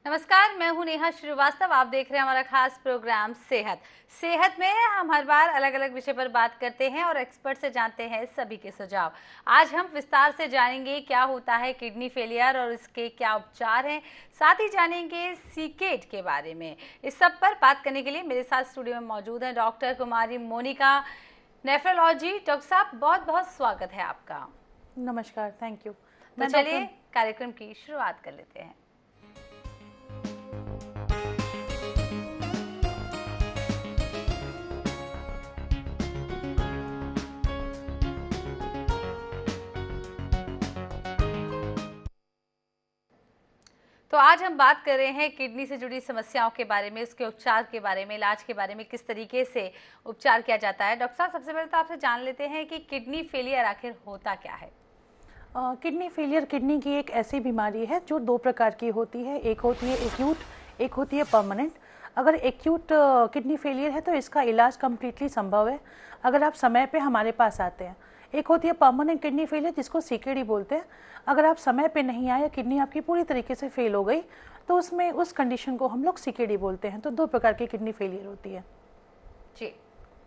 नमस्कार, मैं हूं नेहा श्रीवास्तव। आप देख रहे हैं हमारा खास प्रोग्राम सेहत में हम हर बार अलग अलग विषय पर बात करते हैं और एक्सपर्ट से जानते हैं सभी के सुझाव। आज हम विस्तार से जानेंगे क्या होता है किडनी फेलियर और इसके क्या उपचार हैं। साथ ही जानेंगे सीकेट के बारे में। इस सब पर बात करने के लिए मेरे साथ स्टूडियो में मौजूद हैं डॉक्टर कुमारी मोनिका, नेफ्रोलॉजी। डॉक्टर साहब, बहुत बहुत स्वागत है आपका। नमस्कार, थैंक यू। तो चलिए कार्यक्रम की शुरुआत कर लेते हैं। तो आज हम बात कर रहे हैं किडनी से जुड़ी समस्याओं के बारे में, उसके उपचार के बारे में, इलाज के बारे में, किस तरीके से उपचार किया जाता है। डॉक्टर साहब, सबसे पहले तो आपसे जान लेते हैं कि किडनी फेलियर आखिर होता क्या है। किडनी फेलियर किडनी की एक ऐसी बीमारी है जो दो प्रकार की होती है। एक होती है एक्यूट, एक होती है परमानेंट। अगर एक्यूट किडनी फेलियर है तो इसका इलाज कम्प्लीटली संभव है अगर आप समय पे हमारे पास आते हैं। एक होती है परमानेंट किडनी फेलियर जिसको सीकेडी बोलते हैं। अगर आप समय पे नहीं आए, किडनी आपकी पूरी तरीके से फेल हो गई, तो उसमें उस कंडीशन को हम लोग सीकेडी बोलते हैं। तो दो प्रकार की किडनी फेलियर होती है। जी,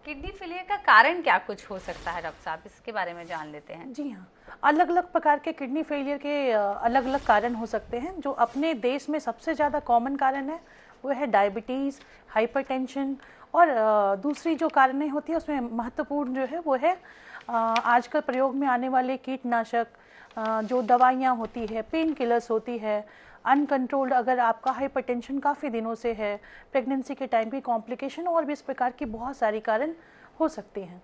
किडनी फेलियर का कारण क्या कुछ हो सकता है डॉक्टर साहब, इसके बारे में जान लेते हैं। जी हाँ, अलग अलग प्रकार के किडनी फेलियर के अलग अलग कारण हो सकते हैं। जो अपने देश में सबसे ज़्यादा कॉमन कारण है वो है डायबिटीज़, हाइपरटेंशन। और दूसरी जो कारणें होती है उसमें महत्वपूर्ण जो है वो है आजकल प्रयोग में आने वाले कीटनाशक, जो दवाइयाँ होती है, पेन किलर्स होती है, अनकंट्रोल्ड अगर आपका हाइपरटेंशन काफ़ी दिनों से है, प्रेगनेंसी के टाइम की कॉम्प्लिकेशन, और भी इस प्रकार की बहुत सारी कारण हो सकते हैं।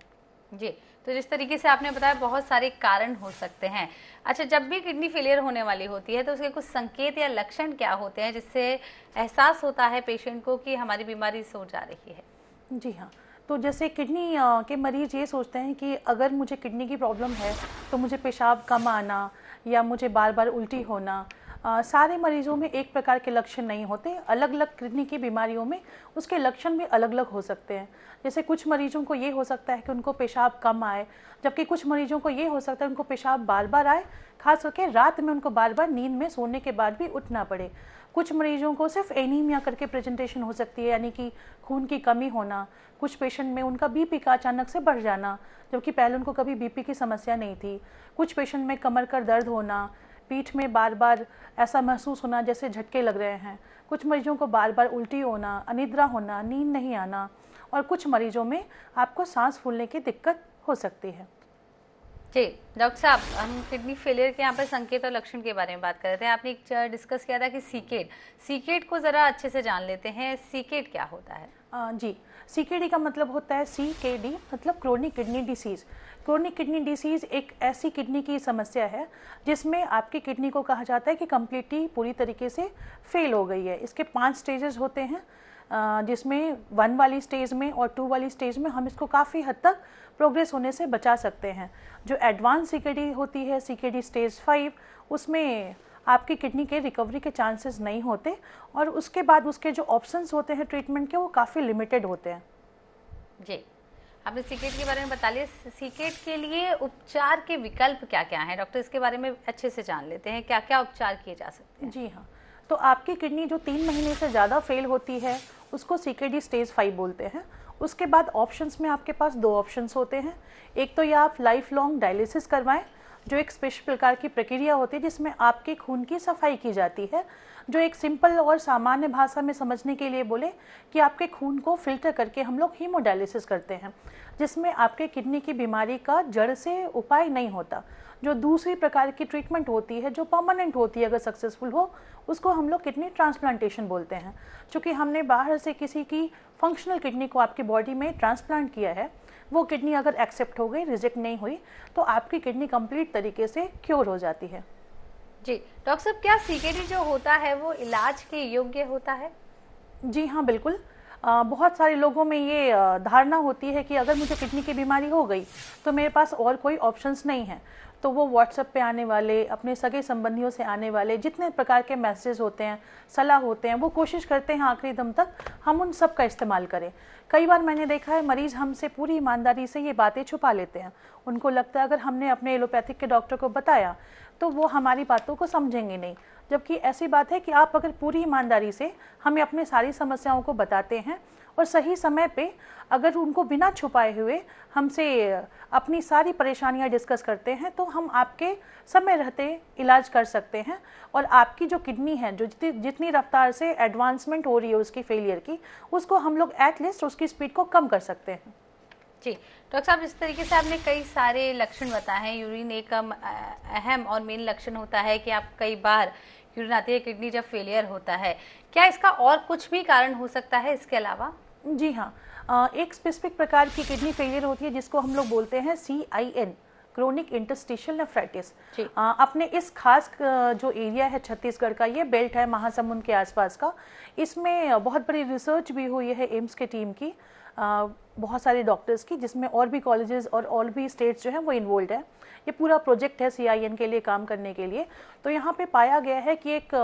जी, तो जिस तरीके से आपने बताया बहुत सारे कारण हो सकते हैं। अच्छा, जब भी किडनी फेलियर होने वाली होती है तो उसके कुछ संकेत या लक्षण क्या होते हैं जिससे एहसास होता है पेशेंट को कि हमारी बीमारी सो जा रही है। जी हाँ, तो जैसे किडनी के मरीज़ ये सोचते हैं कि अगर मुझे किडनी की प्रॉब्लम है तो मुझे पेशाब कम आना या मुझे बार बार उल्टी होना, सारे मरीजों में एक प्रकार के लक्षण नहीं होते। अलग अलग किडनी की बीमारियों में उसके लक्षण भी अलग अलग हो सकते हैं। जैसे कुछ मरीजों को ये हो सकता है कि उनको पेशाब कम आए, जबकि कुछ मरीजों को ये हो सकता है उनको पेशाब बार बार आए, खास करके रात में उनको बार बार नींद में सोने के बाद भी उठना पड़े। कुछ मरीजों को सिर्फ एनीमिया करके प्रेजेंटेशन हो सकती है, यानी कि खून की कमी होना। कुछ पेशेंट में उनका बीपी का अचानक से बढ़ जाना, जबकि पहले उनको कभी बीपी की समस्या नहीं थी। कुछ पेशेंट में कमर का दर्द होना, पीठ में बार बार ऐसा महसूस होना जैसे झटके लग रहे हैं। कुछ मरीजों को बार बार उल्टी होना, अनिद्रा होना, नींद नहीं आना, और कुछ मरीजों में आपको सांस फूलने की दिक्कत हो सकती है। जी डॉक्टर साहब, हम किडनी फेलियर के यहाँ पर संकेत और लक्षण के बारे में बात कर रहे थे। आपने एक डिस्कस किया था कि सीकेट को ज़रा अच्छे से जान लेते हैं। सीकेट क्या होता है? जी, सीकेडी का मतलब होता है सीकेडी, मतलब chronic kidney disease. Chronic kidney disease एक ऐसी किडनी की समस्या है जिसमें आपकी किडनी को कहा जाता है कि कम्प्लीटली पूरी तरीके से फेल हो गई है। इसके 5 स्टेजेस होते हैं, जिसमें 1 वाली स्टेज में और 2 वाली स्टेज में हम इसको काफ़ी हद तक प्रोग्रेस होने से बचा सकते हैं। जो एडवांस सीकेडी होती है, सीकेडी स्टेज 5, उसमें आपकी किडनी के रिकवरी के चांसेस नहीं होते, और उसके बाद उसके जो ऑप्शंस होते हैं ट्रीटमेंट के वो काफ़ी लिमिटेड होते हैं। जी, आपने सीकेट के बारे में बता लिया। सीकेट के लिए उपचार के विकल्प क्या क्या हैं डॉक्टर, इसके बारे में अच्छे से जान लेते हैं। क्या क्या उपचार किए जा सकते हैं? जी हाँ, तो आपकी किडनी जो 3 महीने से ज़्यादा फेल होती है उसको सीकेडी स्टेज 5 बोलते हैं। उसके बाद ऑप्शंस में आपके पास 2 ऑप्शंस होते हैं। एक तो या आप लाइफ लॉन्ग डायलिसिस करवाएं, जो एक स्पेशल प्रकार की प्रक्रिया होती है जिसमें आपके खून की सफाई की जाती है। जो एक सिंपल और सामान्य भाषा में समझने के लिए बोले कि आपके खून को फिल्टर करके हम लोग हीमोडायलिसिस करते हैं, जिसमें आपके किडनी की बीमारी का जड़ से उपाय नहीं होता। जो दूसरी प्रकार की ट्रीटमेंट होती है जो परमानेंट होती है, अगर सक्सेसफुल हो, उसको हम लोग किडनी ट्रांसप्लांटेशन बोलते हैं। चूँकि हमने बाहर से किसी की फंक्शनल किडनी को आपकी बॉडी में ट्रांसप्लांट किया है, वो किडनी अगर एक्सेप्ट हो गई, रिजेक्ट नहीं हुई, तो आपकी किडनी कंप्लीट तरीके से क्योर हो जाती है। जी डॉक्टर साहब, क्या सीकेडी जो होता है वो इलाज के योग्य होता है? जी हाँ, बिल्कुल। बहुत सारे लोगों में ये धारणा होती है कि अगर मुझे किडनी की बीमारी हो गई तो मेरे पास और कोई ऑप्शंस नहीं है। तो वो व्हाट्सएप पे आने वाले, अपने सगे संबंधियों से आने वाले जितने प्रकार के मैसेज होते हैं, सलाह होते हैं, वो कोशिश करते हैं आखिरी दम तक हम उन सब का इस्तेमाल करें। कई बार मैंने देखा है मरीज़ हमसे पूरी ईमानदारी से ये बातें छुपा लेते हैं। उनको लगता है अगर हमने अपने एलोपैथिक के डॉक्टर को बताया तो वो हमारी बातों को समझेंगे नहीं, जबकि ऐसी बात है कि आप अगर पूरी ईमानदारी से हमें अपनी सारी समस्याओं को बताते हैं और सही समय पे अगर उनको बिना छुपाए हुए हमसे अपनी सारी परेशानियां डिस्कस करते हैं, तो हम आपके समय रहते इलाज कर सकते हैं और आपकी जो किडनी है, जो जितनी रफ्तार से एडवांसमेंट हो रही है उसकी फेलियर की, उसको हम लोग एटलीस्ट उसकी स्पीड को कम कर सकते हैं। जी डॉक्टर साहब, जिस तरीके से आपने कई सारे लक्षण बताए हैं, यूरिन एक अहम और मेन लक्षण होता है कि आप कई बार यूरिन आती है किडनी जब फेलियर होता है, क्या इसका और कुछ भी कारण हो सकता है इसके अलावा? जी हाँ, एक स्पेसिफिक प्रकार की किडनी फेलियर होती है जिसको हम लोग बोलते हैं CIN, क्रोनिक इंटरस्टिशियल नेफ्राइटिस। अपने इस खास जो एरिया है छत्तीसगढ़ का, ये बेल्ट है महासमुंद के आसपास का, इसमें बहुत बड़ी रिसर्च भी हुई है एम्स के टीम की, बहुत सारे डॉक्टर्स की, जिसमें और भी कॉलेजेस और भी स्टेट्स जो हैं वो इन्वॉल्व है। ये पूरा प्रोजेक्ट है CIN के लिए काम करने के लिए। तो यहाँ पे पाया गया है कि एक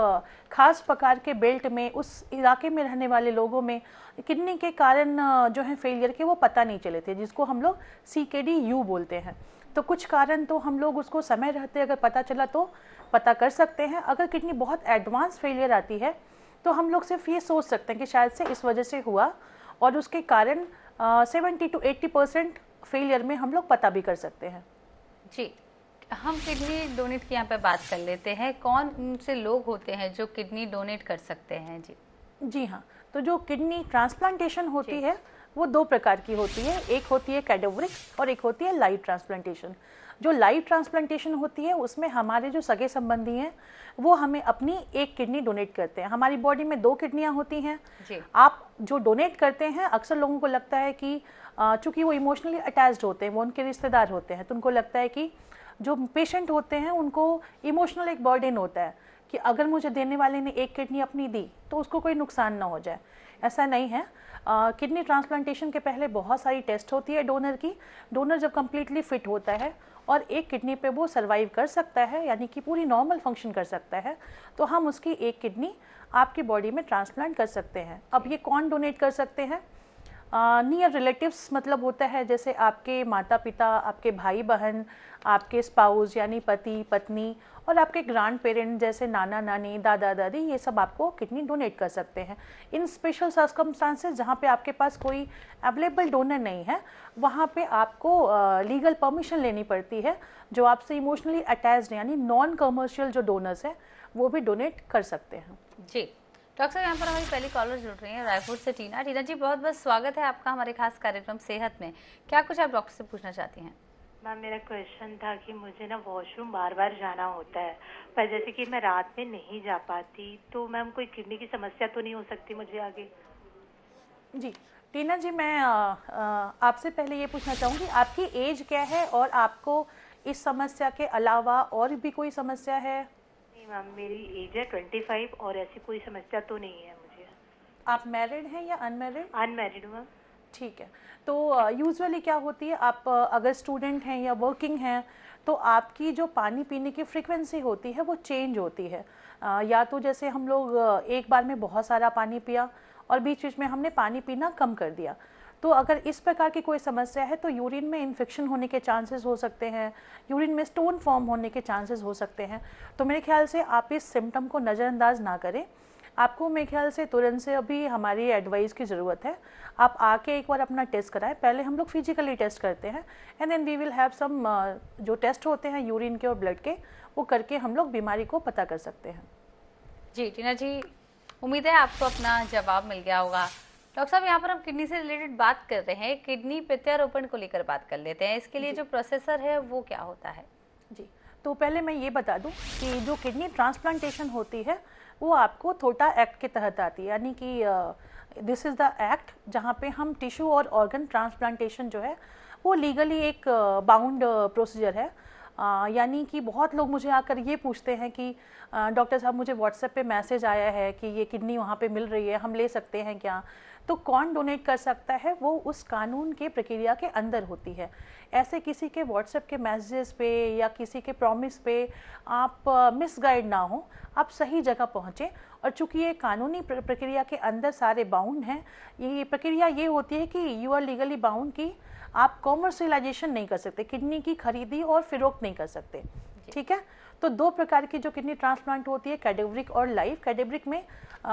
खास प्रकार के बेल्ट में उस इलाके में रहने वाले लोगों में किडनी के कारण जो है फेलियर के वो पता नहीं चले थे, जिसको हम लोग CKD-U बोलते हैं। तो कुछ कारण तो हम लोग उसको समय रहते अगर पता चला तो पता कर सकते हैं। अगर किडनी बहुत एडवांस फेलियर आती है तो हम लोग सिर्फ ये सोच सकते हैं कि शायद से इस वजह से हुआ, और उसके कारण 70 to 80% फेलियर में हम लोग पता भी कर सकते हैं। जी, हम किडनी डोनेट की यहाँ पे बात कर लेते हैं। कौन से लोग होते हैं जो किडनी डोनेट कर सकते हैं? जी हाँ, तो जो किडनी ट्रांसप्लांटेशन होती है वो दो प्रकार की होती है। एक होती है कैडेवरिक और एक होती है लाइव ट्रांसप्लांटेशन। जो लाइव ट्रांसप्लांटेशन होती है उसमें हमारे जो सगे संबंधी हैं वो हमें अपनी एक किडनी डोनेट करते हैं। हमारी बॉडी में 2 किडनियां होती हैं। आप जो डोनेट करते हैं, अक्सर लोगों को लगता है कि चूंकि वो इमोशनली अटैच्ड होते हैं, वो उनके रिश्तेदार होते हैं, तो उनको लगता है कि जो पेशेंट होते हैं उनको इमोशनल एक बर्डन होता है कि अगर मुझे देने वाले ने एक किडनी अपनी दी तो उसको कोई नुकसान ना हो जाए। ऐसा नहीं है। किडनी ट्रांसप्लांटेशन के पहले बहुत सारी टेस्ट होती है डोनर की। डोनर जब कम्प्लीटली फिट होता है और एक किडनी पे वो सर्वाइव कर सकता है, यानी कि पूरी नॉर्मल फंक्शन कर सकता है, तो हम उसकी एक किडनी आपकी बॉडी में ट्रांसप्लांट कर सकते हैं। अब ये कौन डोनेट कर सकते हैं? नियर रिलेटिव्स, मतलब होता है जैसे आपके माता पिता, आपके भाई बहन, आपके स्पाउस यानी पति पत्नी, और आपके ग्रैंड पेरेंट जैसे नाना नानी, दादा दादी, ये सब आपको किडनी डोनेट कर सकते हैं। इन स्पेशल सर्कमस्टांसेस जहाँ पे आपके पास कोई अवेलेबल डोनर नहीं है, वहाँ पे आपको लीगल परमिशन लेनी पड़ती है। जो आपसे इमोशनली अटैच्ड यानी नॉन कमर्शियल जो डोनर्स हैं वो भी डोनेट कर सकते हैं। जी डॉक्टर साहब, यहाँ पर हमारी पहली कॉलर जुड़ रही हैं रायपुर से टीना। टीना जी, बहुत बहुत स्वागत है आपका हमारे खास कार्यक्रम सेहत में। क्या कुछ आप डॉक्टर से पूछना चाहती हैं? मैम, मेरा क्वेश्चन था कि मुझे ना वॉशरूम बार बार जाना होता है, पर जैसे कि मैं रात में नहीं जा पाती, तो मैम कोई किडनी की समस्या तो नहीं हो सकती मुझे आगे? जी टीना जी, मैं आपसे पहले ये पूछना चाहूँगी, आपकी एज क्या है और आपको इस समस्या के अलावा और भी कोई समस्या है? नहीं मैम, मेरी एज है 25 और ऐसी कोई समस्या तो नहीं है मुझे। आप मैरिड हैं या अनमैरिड? Unmarried ma'am. ठीक है। तो यूजुअली क्या होती है, आप अगर स्टूडेंट हैं या वर्किंग हैं तो आपकी जो पानी पीने की फ्रीक्वेंसी होती है वो चेंज होती है। या तो जैसे हम लोग एक बार में बहुत सारा पानी पिया और बीच बीच में हमने पानी पीना कम कर दिया। तो अगर इस प्रकार की कोई समस्या है तो यूरिन में इन्फेक्शन होने के चांसेस हो सकते हैं, यूरिन में स्टोन फॉर्म होने के चांसेस हो सकते हैं। तो मेरे ख्याल से आप इस सिम्टम को नज़रअंदाज ना करें। आपको मेरे ख्याल से तुरंत से अभी हमारी एडवाइस की ज़रूरत है। आप आके एक बार अपना टेस्ट कराएं। पहले हम लोग फिजिकली टेस्ट करते हैं and then we will have some जो टेस्ट होते हैं यूरिन के और ब्लड के, वो करके हम लोग बीमारी को पता कर सकते हैं। जी टीना जी, उम्मीद है आपको अपना जवाब मिल गया होगा। डॉक्टर साहब, यहाँ पर हम किडनी से रिलेटेड बात कर रहे हैं, किडनी प्रत्यारोपण को लेकर बात कर लेते हैं। इसके लिए जो प्रोसेसर है वो क्या होता है? जी, तो पहले मैं ये बता दूं कि जो किडनी ट्रांसप्लांटेशन होती है वो आपको थोटा एक्ट के तहत आती है, यानी कि दिस इज़ द एक्ट जहाँ पे हम टिश्यू और ऑर्गन ट्रांसप्लांटेशन जो है वो लीगली एक बाउंड प्रोसीजर है। यानी कि बहुत लोग मुझे आकर ये पूछते हैं कि डॉक्टर साहब मुझे व्हाट्सएप पे मैसेज आया है कि ये किडनी वहाँ पे मिल रही है, हम ले सकते हैं क्या? तो कौन डोनेट कर सकता है, वो उस कानून के प्रक्रिया के अंदर होती है। ऐसे किसी के व्हाट्सएप के मैसेजेस पे या किसी के प्रॉमिस पे आप मिसगाइड ना हो, आप सही जगह पहुँचें। और चूंकि ये कानूनी प्रक्रिया के अंदर सारे बाउंड हैं, ये प्रक्रिया ये होती है कि यू आर लीगली बाउंड कि आप कॉमर्शियलाइजेशन नहीं कर सकते, किडनी की खरीदी और फिरोख्त नहीं कर सकते। ठीक है। तो दो प्रकार की जो किडनी ट्रांसप्लांट होती है, कैडेवरिक और लाइव। कैडेवरिक में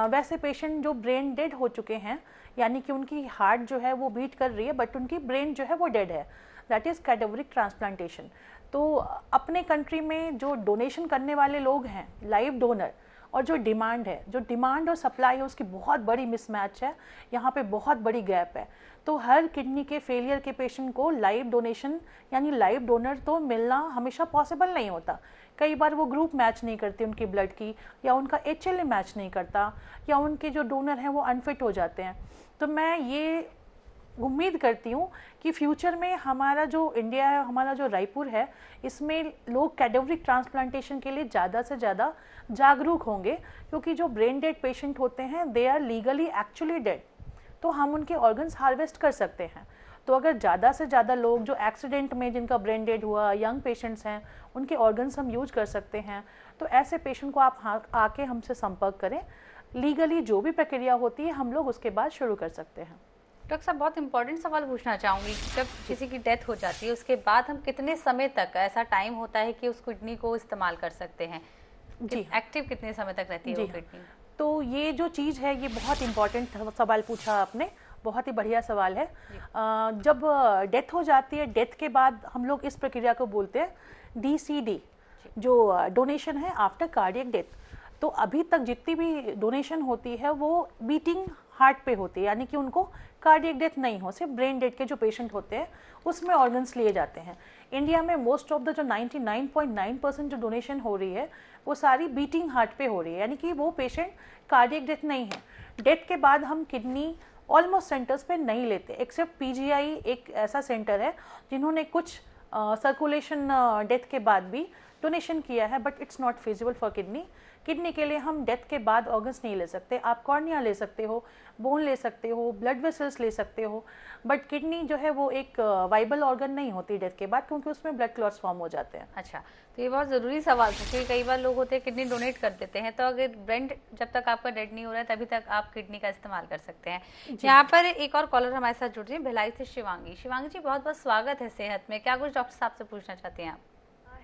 वैसे पेशेंट जो ब्रेन डेड हो चुके हैं, यानी कि उनकी हार्ट जो है वो बीट कर रही है बट उनकी ब्रेन जो है वो डेड है, दैट इज़ कैडेवरिक ट्रांसप्लांटेशन। तो अपने कंट्री में जो डोनेशन करने वाले लोग हैं, लाइव डोनर, और जो डिमांड और सप्लाई है उसकी बहुत बड़ी मिसमैच है, यहाँ पे बहुत बड़ी गैप है। तो हर किडनी के फेलियर के पेशेंट को लाइव डोनेशन यानी लाइव डोनर तो मिलना हमेशा पॉसिबल नहीं होता। कई बार वो ग्रुप मैच नहीं करती उनकी ब्लड की, या उनका HLA मैच नहीं करता, या उनके जो डोनर हैं वो अनफिट हो जाते हैं। तो मैं ये उम्मीद करती हूँ कि फ्यूचर में हमारा जो इंडिया है, हमारा जो रायपुर है, इसमें लोग कैडेवरिक ट्रांसप्लांटेशन के लिए ज़्यादा से ज़्यादा जागरूक होंगे, क्योंकि जो ब्रेन डेड पेशेंट होते हैं they are legally actually dead, तो हम उनके ऑर्गन्स हार्वेस्ट कर सकते हैं। तो अगर ज़्यादा से ज़्यादा लोग जो एक्सीडेंट में जिनका ब्रेन डेड हुआ, यंग पेशेंट्स हैं, उनके ऑर्गन्स हम यूज कर सकते हैं, तो ऐसे पेशेंट को आप आके हमसे संपर्क करें। लीगली जो भी प्रक्रिया होती है हम लोग उसके बाद शुरू कर सकते हैं। डॉक्टर साहब, बहुत इंपॉर्टेंट सवाल पूछना चाहूँगी, जब किसी की डेथ हो जाती है उसके बाद हम कितने समय तक ऐसा टाइम होता है कि उस किडनी को इस्तेमाल कर सकते हैं? जी, एक्टिव कितने समय तक रहती है वो किडनी? तो ये जो चीज़ है ये बहुत इम्पॉर्टेंट सवाल पूछा आपने, बहुत ही बढ़िया सवाल है। जब डेथ हो जाती है, डेथ के बाद हम लोग इस प्रक्रिया को बोलते हैं DCD, जो डोनेशन है आफ्टर कार्डियक डेथ। तो अभी तक जितनी भी डोनेशन होती है वो बीटिंग हार्ट पे होती है, यानी कि उनको कार्डियक डेथ नहीं हो, सिर्फ ब्रेन डेथ के जो पेशेंट होते हैं उसमें ऑर्गन्स लिए जाते हैं। इंडिया में मोस्ट ऑफ द जो 99.9% जो डोनेशन हो रही है वो सारी बीटिंग हार्ट पे हो रही है, यानी कि वो पेशेंट कार्डियक डेथ नहीं है। डेथ के बाद हम किडनी ऑलमोस्ट सेंटर्स पे नहीं लेते, एक्सेप्ट PGI एक ऐसा सेंटर है जिन्होंने कुछ सर्कुलेशन डेथ के बाद भी डोनेशन किया है, but it's not feasible for kidney. Kidney के लिए हम डेथ के बाद ऑर्गन्स नहीं ले सकते। आप कॉर्निया ले सकते हो, बोन ले सकते हो, ब्लड वेसल्स ले सकते हो, बट किडनी जो है वो एक वाइबल ऑर्गन नहीं होती डेथ के बाद, क्योंकि उसमें ब्लड क्लॉट्स फॉर्म हो जाते हैं। अच्छा, तो ये बहुत ज़रूरी सवाल था, क्योंकि कई बार लोग होते हैं किडनी डोनेट कर देते हैं, तो अगर ब्रेन जब तक आपका डेड नहीं हो रहा है तभी तक आप किडनी का इस्तेमाल कर सकते हैं। यहाँ पर एक और कॉलर हमारे साथ जुड़ रही है, भिलाई से शिवांगी। शिवांगी जी, बहुत बहुत स्वागत है सेहत में। क्या कुछ डॉक्टर साहब से पूछना चाहते हैं आप?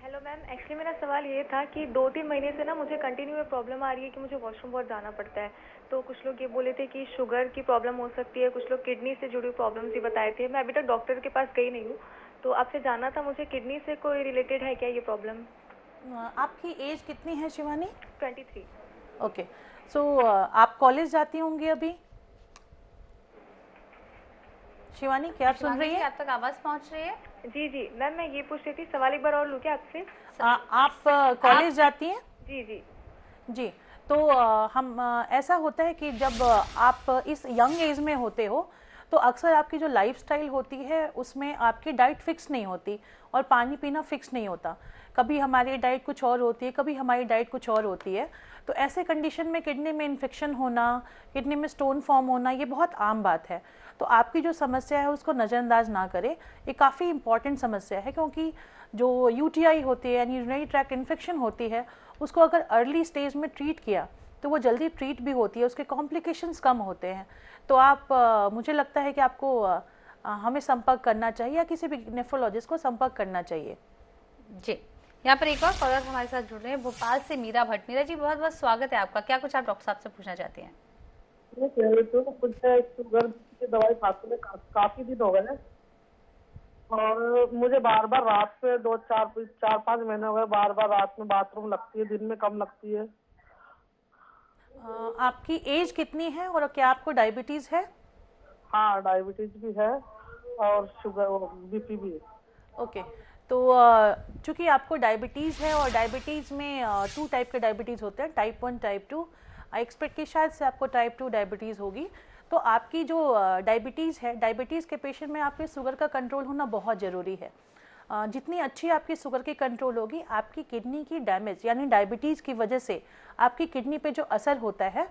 हेलो मैम, एक्चुअली मेरा सवाल ये था कि 2-3 महीने से ना मुझे कंटिन्यू में प्रॉब्लम आ रही है कि मुझे वॉशरूम बहुत जाना पड़ता है। तो कुछ लोग ये बोले थे कि शुगर की प्रॉब्लम हो सकती है, कुछ लोग किडनी से जुड़ी प्रॉब्लम्स ही बताए थे। मैं अभी तक डॉक्टर के पास गई नहीं हूँ, तो आपसे जानना था मुझे किडनी से कोई रिलेटेड है क्या ये प्रॉब्लम? आपकी एज कितनी है शिवानी? 23। ओके, सो आप कॉलेज जाती होंगी अभी? शिवानी, क्या आप सुन रही है? आप तक आवाज़ पहुँच रही है? जी जी मैम, मैं ये पूछ रही थी, सवाल एक बार और लूँ क्या आपसे? आप कॉलेज जाती हैं? जी जी जी, तो हम ऐसा होता है कि जब आप इस यंग एज में होते हो तो अक्सर आपकी जो लाइफस्टाइल होती है उसमें आपकी डाइट फिक्स नहीं होती और पानी पीना फिक्स नहीं होता। कभी हमारी डाइट कुछ और होती है, कभी हमारी डाइट कुछ और होती है। तो ऐसे कंडीशन में किडनी में इन्फेक्शन होना, किडनी में स्टोन फॉर्म होना, ये बहुत आम बात है। तो आपकी जो समस्या है उसको नज़रअंदाज ना करें, ये काफ़ी इंपॉर्टेंट समस्या है, क्योंकि जो UTI होती है यानी यूरिनरी ट्रैक्ट इन्फेक्शन होती है, उसको अगर अर्ली स्टेज में ट्रीट किया तो वो जल्दी ट्रीट भी होती है, उसके कॉम्प्लिकेशंस कम होते हैं। तो आप मुझे लगता है कि आपको हमें संपर्क करना चाहिए या किसी भी नेफ्रोलॉजिस्ट को संपर्क करना चाहिए। जी, यहाँ पर एक और कॉलर हमारे साथ जुड़ रहे हैं, भोपाल से मीरा भट्ट। मीरा जी, बहुत बहुत स्वागत है आपका। क्या कुछ आप डॉक्टर साहब से पूछना चाहते हैं? कुछ शुगर की दवाई खाते हुए काफी दिन हो गए और मुझे बार बार रात में 4-5 महीने हो गए, बार बार रात में बाथरूम लगती है, दिन में कम लगती है। आपकी एज कितनी है और क्या आपको डायबिटीज है? हाँ, डायबिटीज भी है और शुगर BP भी है। ओके, तो चूंकि आपको डायबिटीज़ है और डायबिटीज़ में 2 टाइप के डायबिटीज़ होते हैं, टाइप 1 टाइप 2। आई एक्सपेक्ट कि शायद से आपको टाइप 2 डायबिटीज़ होगी। तो आपकी जो डायबिटीज़ है, डायबिटीज़ के पेशेंट में आपके शुगर का कंट्रोल होना बहुत ज़रूरी है। जितनी अच्छी आपकी शुगर की कंट्रोल होगी, आपकी किडनी की डैमेज यानी डायबिटीज़ की वजह से आपकी किडनी पे जो असर होता है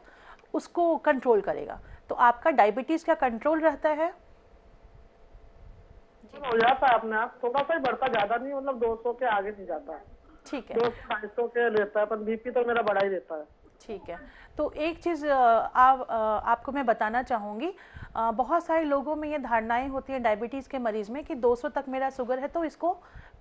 उसको कंट्रोल करेगा। तो आपका डायबिटीज़ का कंट्रोल रहता है? हो जाता है अपने आप, थोड़ा सा ही बढ़ता, ज्यादा नहीं, मतलब 200 के आगे नहीं जाता। ठीक है, 200-250 के लेता है, पर BP तो मेरा बड़ा ही रहता है। ठीक है। तो एक चीज़ आपको मैं बताना चाहूँगी, बहुत सारे लोगों में ये धारणाएं होती हैं डायबिटीज़ के मरीज़ में कि 200 तक मेरा शुगर है तो इसको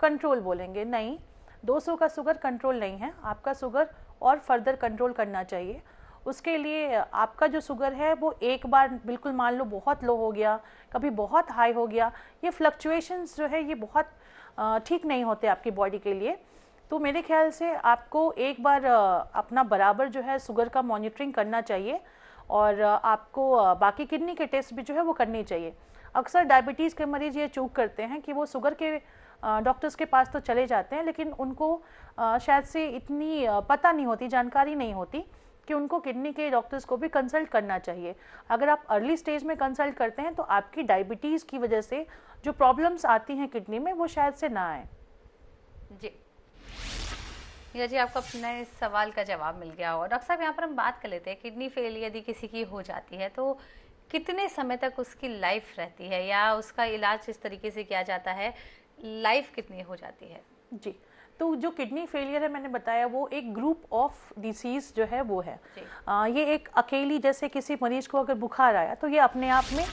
कंट्रोल बोलेंगे। नहीं, 200 का शुगर कंट्रोल नहीं है, आपका शुगर और फर्दर कंट्रोल करना चाहिए। उसके लिए आपका जो शुगर है वो एक बार बिल्कुल मान लो बहुत लो हो गया, कभी बहुत हाई हो गया, ये फ्लक्चुएशंस जो है ये बहुत ठीक नहीं होते आपकी बॉडी के लिए। तो मेरे ख्याल से आपको एक बार अपना बराबर जो है शुगर का मॉनिटरिंग करना चाहिए और आपको बाकी किडनी के टेस्ट भी जो है वो करनी चाहिए। अक्सर डायबिटीज़ के मरीज़ ये चूक करते हैं कि वो शुगर के डॉक्टर्स के पास तो चले जाते हैं, लेकिन उनको शायद से इतनी पता नहीं होती, जानकारी नहीं होती कि उनको किडनी के डॉक्टर्स को भी कंसल्ट करना चाहिए। अगर आप अर्ली स्टेज में कंसल्ट करते हैं तो आपकी डायबिटीज़ की वजह से जो प्रॉब्लम्स आती हैं किडनी में वो शायद से ना आए। जी मीरा जी, आपको अपने सवाल का जवाब मिल गया होगा। डॉक्टर साहब, यहाँ पर हम बात कर लेते हैं, किडनी फेलियर यदि किसी की हो जाती है तो कितने समय तक उसकी लाइफ रहती है या उसका इलाज इस तरीके से किया जाता है, लाइफ कितनी हो जाती है? जी, तो जो किडनी फेलियर है मैंने बताया वो एक ग्रुप ऑफ डिसीज़ जो है वो है। ये एक अकेली, जैसे किसी मरीज को अगर बुखार आया तो ये अपने आप में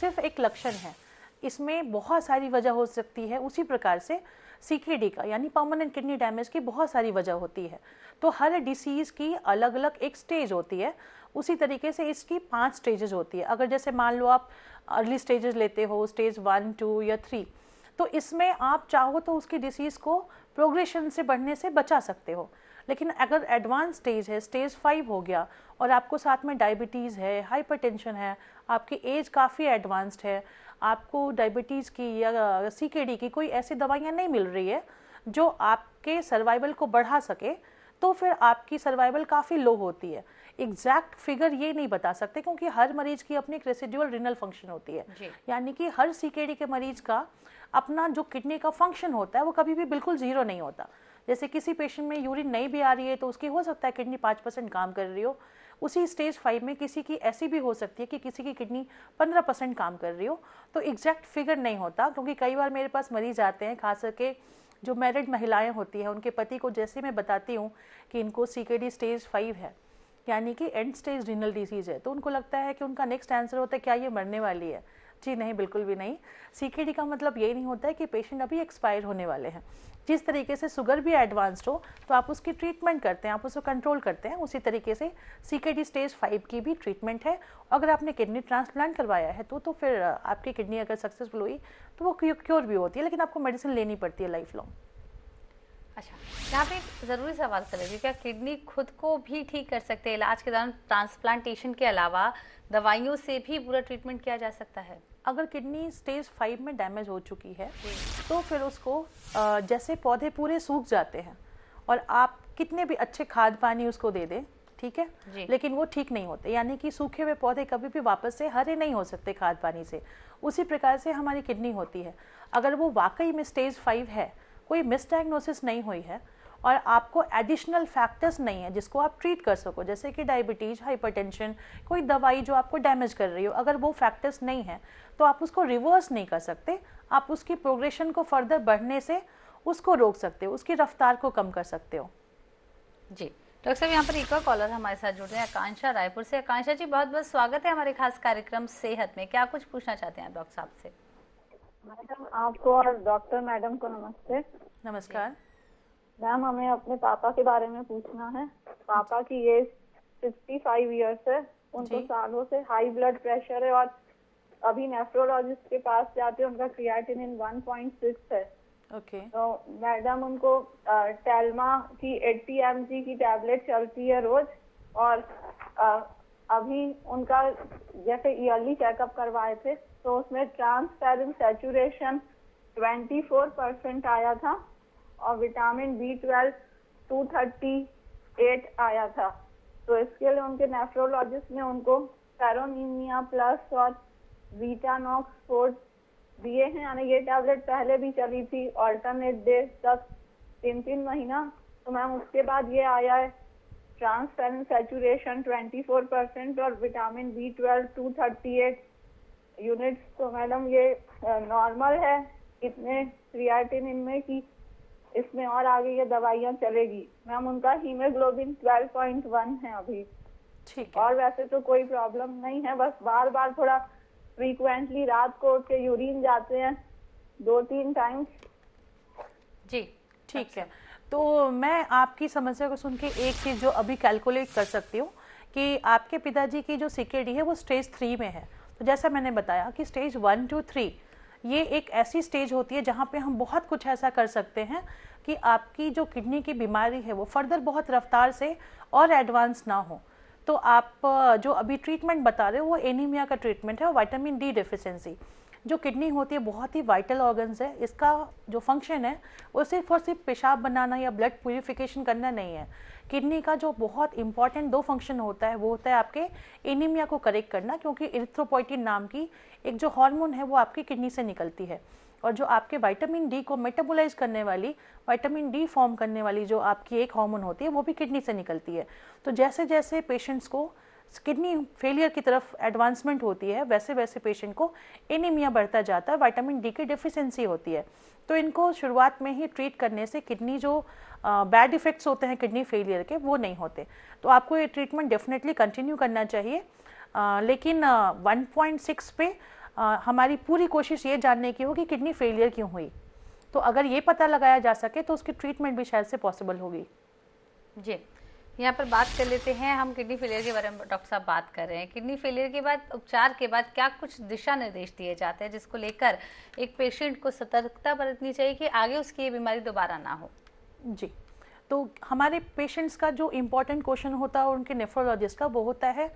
सिर्फ एक लक्षण है, इसमें बहुत सारी वजह हो सकती है। उसी प्रकार से सीकेडी का यानी परमानेंट किडनी डैमेज की बहुत सारी वजह होती है। तो हर डिसीज़ की अलग अलग एक स्टेज होती है, उसी तरीके से इसकी 5 स्टेजेस होती है। अगर जैसे मान लो आप अर्ली स्टेजेस लेते हो, स्टेज 1, 2 या 3, तो इसमें आप चाहो तो उसकी डिसीज़ को प्रोग्रेशन से बढ़ने से बचा सकते हो। लेकिन अगर एडवांस स्टेज है, स्टेज 5 हो गया और आपको साथ में डायबिटीज़ है, हाइपरटेंशन है, आपकी एज काफ़ी एडवांस्ड है, आपको डायबिटीज़ की या सीकेडी की कोई ऐसी दवाइयाँ नहीं मिल रही है जो आपके सर्वाइवल को बढ़ा सके, तो फिर आपकी सर्वाइवल काफ़ी लो होती है। एग्जैक्ट फिगर ये नहीं बता सकते क्योंकि हर मरीज की अपनी एक रेसिडुअल रिनल फंक्शन होती है, यानी कि हर सीकेडी के मरीज का अपना जो किडनी का फंक्शन होता है वो कभी भी बिल्कुल ज़ीरो नहीं होता। जैसे किसी पेशेंट में यूरिन नहीं भी आ रही है तो उसकी हो सकता है किडनी 5% काम कर रही हो, उसी स्टेज 5 में किसी की ऐसी भी हो सकती है कि किसी की किडनी 15% काम कर रही हो। तो एग्जैक्ट फिगर नहीं होता, क्योंकि कई बार मेरे पास मरीज आते हैं, खास करके जो मैरिड महिलाएं होती हैं, उनके पति को जैसे मैं बताती हूँ कि इनको सीकेडी स्टेज 5 है, यानी कि एंड स्टेज रीनल डिसीज़ है, तो उनको लगता है कि उनका नेक्स्ट आंसर होता है क्या ये मरने वाली है। जी नहीं, बिल्कुल भी नहीं। सीकेडी का मतलब ये नहीं होता है कि पेशेंट अभी एक्सपायर होने वाले हैं। जिस तरीके से शुगर भी एडवांस्ड हो तो आप उसकी ट्रीटमेंट करते हैं, आप उसको कंट्रोल करते हैं, उसी तरीके से सीकेडी स्टेज 5 की भी ट्रीटमेंट है। अगर आपने किडनी ट्रांसप्लांट करवाया है तो फिर आपकी किडनी अगर सक्सेसफुल हुई तो वो क्योर भी होती है, लेकिन आपको मेडिसिन लेनी पड़ती है लाइफ लॉन्ग। अच्छा, यहाँ पे एक ज़रूरी सवाल करेंगे, क्या किडनी खुद को भी ठीक कर सकते हैं? इलाज के दौरान ट्रांसप्लांटेशन के अलावा दवाइयों से भी पूरा ट्रीटमेंट किया जा सकता है? अगर किडनी स्टेज 5 में डैमेज हो चुकी है तो फिर उसको जैसे पौधे पूरे सूख जाते हैं और आप कितने भी अच्छे खाद पानी उसको दे दें, ठीक है, लेकिन वो ठीक नहीं होते, यानी कि सूखे हुए पौधे कभी भी वापस से हरे नहीं हो सकते खाद पानी से। उसी प्रकार से हमारी किडनी होती है, अगर वो वाकई में स्टेज 5 है, कोई मिसडायग्नोसिस नहीं हुई है और आपको एडिशनल फैक्टर्स नहीं है जिसको आप ट्रीट कर सको, जैसे कि डायबिटीज, हाइपरटेंशन, कोई दवाई जो आपको डैमेज कर रही हो, अगर वो फैक्टर्स नहीं है तो आप उसको रिवर्स नहीं कर सकते, आप उसकी प्रोग्रेशन को फर्दर बढ़ने से उसको रोक सकते हो, उसकी रफ्तार को कम कर सकते हो। जी डॉक्टर साहब, यहाँ पर एक और कॉलर हमारे साथ जुड़ रहे हैं, आकांक्षा रायपुर से। आकांक्षा जी, बहुत बहुत स्वागत है हमारे खास कार्यक्रम सेहत में। क्या कुछ पूछना चाहते हैं डॉक्टर साहब से? मैडम, आपको और डॉक्टर मैडम को नमस्ते। नमस्कार मैम, हमें अपने पापा के बारे में पूछना है। पापा की एज 65 इयर्स है, उनको सालों से हाई ब्लड प्रेशर है और अभी नेफ्रोलॉजिस्ट के पास जाते हैं, उनका क्रिएटिनिन 1.6 है। ओके। तो मैडम, उनको टेल्मा की 80 mg की टैबलेट चलती है रोज और अभी उनका जैसे ईयरली चेकअप करवाए थे तो उसमें ट्रांसफेरिन सैचुरेशन 24% आया था और विटामिन B12 238 आया था। तो इसके लिए उनके नेफ्रोलॉजिस्ट ने उनको फेरोनीमिया प्लस और बीटानॉक्स 4 दिए हैं, यानी ये टैबलेट पहले भी चली थी ऑल्टरनेट डेज तक 3-3 महीना। तो मैम उसके बाद ये आया है ट्रांसफेरिन सैचुरेशन 24% और विटामिन B12 238 यूनिट्स। तो मैडम ये नॉर्मल है इतने क्रिएटिनिन में कि इसमें और आगे ये दवाइयाँ चलेगी? मैम, उनका हीमोग्लोबिन 12.1 है अभी, ठीक है, और वैसे तो कोई प्रॉब्लम नहीं है, बस बार बार थोड़ा फ्रीक्वेंटली रात को उठ के यूरिन जाते हैं 2-3 टाइम्स। जी ठीक है। तो मैं आपकी समस्या को सुन के एक चीज़ जो अभी कैलकुलेट कर सकती हूँ कि आपके पिताजी की जो CKD है वो स्टेज 3 में है। तो जैसा मैंने बताया कि स्टेज 1 to 3 ये एक ऐसी स्टेज होती है जहाँ पे हम बहुत कुछ ऐसा कर सकते हैं कि आपकी जो किडनी की बीमारी है वो फर्दर बहुत रफ्तार से और एडवांस ना हो। तो आप जो अभी ट्रीटमेंट बता रहे हो वो एनीमिया का ट्रीटमेंट है और विटामिन डी डेफिशिएंसी। जो किडनी होती है बहुत ही वाइटल ऑर्गन्स है, इसका जो फंक्शन है वो सिर्फ और सिर्फ पेशाब बनाना या ब्लड प्यूरिफिकेशन करना नहीं है। किडनी का जो बहुत इंपॉर्टेंट 2 फंक्शन होता है वो होता है आपके एनीमिया को करेक्ट करना, क्योंकि इरिथ्रोपोइटिन नाम की एक जो हार्मोन है वो आपकी किडनी से निकलती है, और जो आपके विटामिन डी को मेटाबोलाइज करने वाली, विटामिन डी फॉर्म करने वाली जो आपकी एक हार्मोन होती है वो भी किडनी से निकलती है। तो जैसे जैसे पेशेंट्स को किडनी फेलियर की तरफ एडवांसमेंट होती है वैसे वैसे पेशेंट को एनीमिया बढ़ता जाता है, विटामिन डी की डेफिशिएंसी होती है। तो इनको शुरुआत में ही ट्रीट करने से किडनी जो बैड इफेक्ट्स होते हैं किडनी फेलियर के वो नहीं होते। तो आपको ये ट्रीटमेंट डेफिनेटली कंटिन्यू करना चाहिए, लेकिन 1.6 पे हमारी पूरी कोशिश ये जानने की हो कि किडनी फेलियर क्यों हुई। तो अगर ये पता लगाया जा सके तो उसकी ट्रीटमेंट भी शायद से पॉसिबल होगी। जी, यहाँ पर बात कर लेते हैं, हम किडनी फेलियर के बारे में डॉक्टर साहब बात कर रहे हैं। किडनी फेलियर के बाद उपचार के बाद क्या कुछ दिशा निर्देश दिए जाते हैं जिसको लेकर एक पेशेंट को सतर्कता बरतनी चाहिए कि आगे उसकी ये बीमारी दोबारा ना हो? जी, तो हमारे पेशेंट्स का जो इम्पोर्टेंट क्वेश्चन होता है उनके नेफ्रोलॉजिस्ट का वो होता है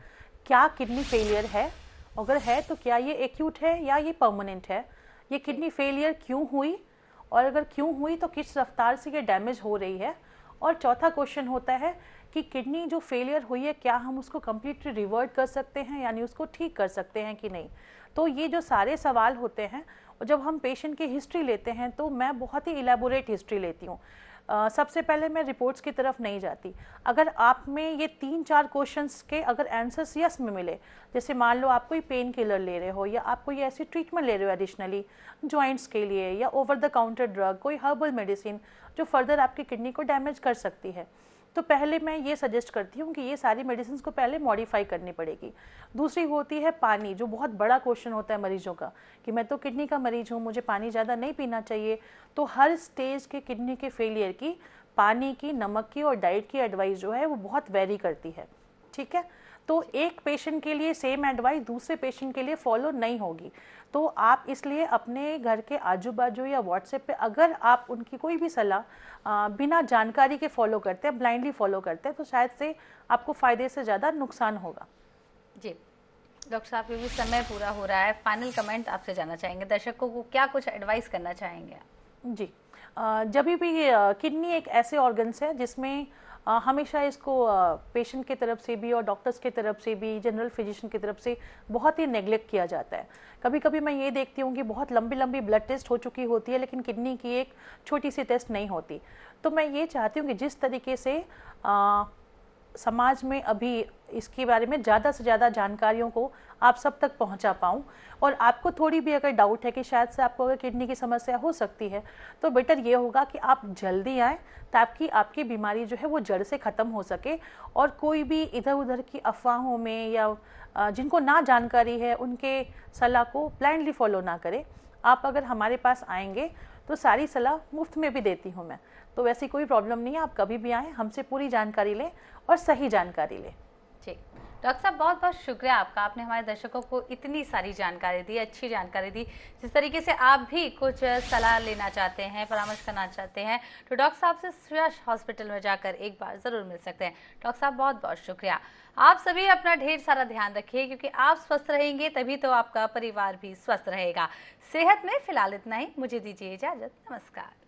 क्या किडनी फेलियर है, अगर है तो क्या ये एक्यूट है या ये परमानेंट है, ये किडनी फेलियर क्यों हुई, और अगर क्यों हुई तो किस रफ्तार से ये डैमेज हो रही है। और चौथा क्वेश्चन होता है कि किडनी जो फेलियर हुई है क्या हम उसको कम्प्लीटली रिवर्ट कर सकते हैं, यानी उसको ठीक कर सकते हैं कि नहीं। तो ये जो सारे सवाल होते हैं, और जब हम पेशेंट की हिस्ट्री लेते हैं तो मैं बहुत ही इलेबोरेट हिस्ट्री लेती हूँ। सबसे पहले मैं रिपोर्ट्स की तरफ नहीं जाती। अगर आप में ये 3-4 क्वेश्चंस के अगर आंसर्स यस में मिले, जैसे मान लो आप कोई पेन किलर ले रहे हो या आप कोई ऐसी ट्रीटमेंट ले रहे हो एडिशनली जॉइंट्स के लिए, या ओवर द काउंटर ड्रग, कोई हर्बल मेडिसिन जो फर्दर आपकी किडनी को डैमेज कर सकती है, तो पहले मैं ये सजेस्ट करती हूँ कि ये सारी मेडिसिन को पहले मॉडिफाई करनी पड़ेगी। दूसरी होती है पानी, जो बहुत बड़ा क्वेश्चन होता है मरीजों का कि मैं तो किडनी का मरीज हूँ, मुझे पानी ज़्यादा नहीं पीना चाहिए। तो हर स्टेज के किडनी के फेलियर की पानी की, नमक की और डाइट की एडवाइस जो है वो बहुत वेरी करती है। ठीक है, तो एक पेशेंट के लिए सेम एडवाइस दूसरे पेशेंट के लिए फॉलो नहीं होगी। तो आप इसलिए अपने घर के आजू बाजू या व्हाट्सएप पे अगर आप उनकी कोई भी सलाह बिना जानकारी के फॉलो करते हैं, ब्लाइंडली फॉलो करते हैं, तो शायद से आपको फ़ायदे से ज़्यादा नुकसान होगा। जी डॉक्टर साहब, क्योंकि समय पूरा हो रहा है, फाइनल कमेंट आपसे जानना चाहेंगे, दर्शकों को क्या कुछ एडवाइस करना चाहेंगे? जी, जब भी किडनी एक ऐसे ऑर्गन्स है जिसमें हमेशा इसको पेशेंट की तरफ से भी और डॉक्टर्स की तरफ से भी, जनरल फिजिशियन की तरफ से बहुत ही नेग्लेक्ट किया जाता है। कभी कभी मैं ये देखती हूँ कि बहुत लंबी लंबी ब्लड टेस्ट हो चुकी होती है लेकिन किडनी की एक छोटी सी टेस्ट नहीं होती। तो मैं ये चाहती हूँ कि जिस तरीके से समाज में अभी इसके बारे में ज़्यादा से ज़्यादा जानकारियों को आप सब तक पहुंचा पाऊं, और आपको थोड़ी भी अगर डाउट है कि शायद से आपको अगर किडनी की समस्या हो सकती है, तो बेटर ये होगा कि आप जल्दी आएँ ताकि आपकी बीमारी जो है वो जड़ से ख़त्म हो सके, और कोई भी इधर उधर की अफवाहों में या जिनको ना जानकारी है उनके सलाह को ब्लाइंडली फॉलो ना करें। आप अगर हमारे पास आएंगे तो सारी सलाह मुफ्त में भी देती हूँ मैं, तो वैसी कोई प्रॉब्लम नहीं है। आप कभी भी आएँ, हमसे पूरी जानकारी लें और सही जानकारी लें। ठीक, डॉक्टर साहब बहुत बहुत शुक्रिया आपका, आपने हमारे दर्शकों को इतनी सारी जानकारी दी, अच्छी जानकारी दी। जिस तरीके से आप भी कुछ सलाह लेना चाहते हैं, परामर्श करना चाहते हैं, तो डॉक्टर साहब से श्रेयस हॉस्पिटल में जाकर एक बार ज़रूर मिल सकते हैं। डॉक्टर साहब बहुत बहुत शुक्रिया। आप सभी अपना ढेर सारा ध्यान रखिए, क्योंकि आप स्वस्थ रहेंगे तभी तो आपका परिवार भी स्वस्थ रहेगा। सेहत में फिलहाल इतना ही, मुझे दीजिए इजाज़त, नमस्कार।